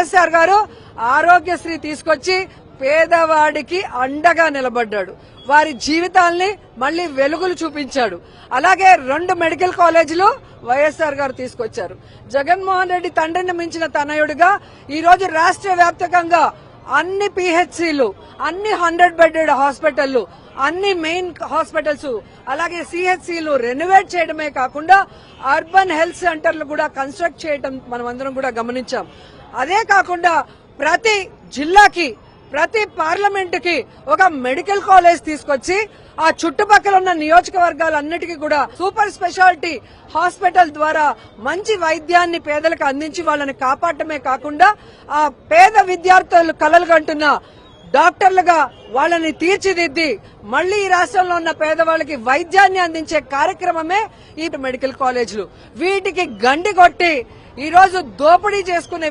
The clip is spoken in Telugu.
వైఎస్ఆర్ గారు ఆరోగ్యశ్రీ తీసుకొచ్చి పేదవాడికి అండగా నిలబడ్డాడు. వారి జీవితాల్ని మళ్లీ వెలుగులు చూపించాడు. అలాగే 2 మెడికల్ కాలేజీలు వైఎస్ఆర్ గారు తీసుకొచ్చారు. జగన్మోహన్ రెడ్డి తండ్రిని మించిన తనయుడిగా ఈ రోజు రాష్ట్ర వ్యాప్తంగా అన్ని పిహెచ్సిలు, అన్ని 100 బెడెడ్ హాస్పిటళ్లు, అన్ని మెయిన్ హాస్పిటల్స్, అలాగే సిహెచ్సిలు రెనోవేట్ చేయడమే కాకుండా అర్బన్ హెల్త్ సెంటర్లు కూడా కన్స్ట్రక్ట్ చేయడం మనం అందరం కూడా గమనించాం. అదే కాకుండా ప్రతి జిల్లాకి, ప్రతి పార్లమెంటుకి ఒక మెడికల్ కాలేజ్ తీసుకొచ్చి ఆ చుట్టుపక్కల ఉన్న నియోజకవర్గాలన్నిటికీ కూడా సూపర్ స్పెషాలిటీ హాస్పిటల్ ద్వారా మంచి వైద్యాన్ని పేదలకు అందించి వాళ్ళని కాపాడటమే కాకుండా ఆ పేద విద్యార్థులు కలలుగంటున్న డాక్టర్లుగా వాళ్ళని తీర్చిదిద్ది మళ్లీ ఈ రాష్ట్రంలో ఉన్న పేదవాళ్ళకి వైద్యాన్ని అందించే కార్యక్రమమే ఈ మెడికల్ కాలేజీలు. వీటికి గండి కొట్టి ఈ రోజు దోపిడీ చేసుకునే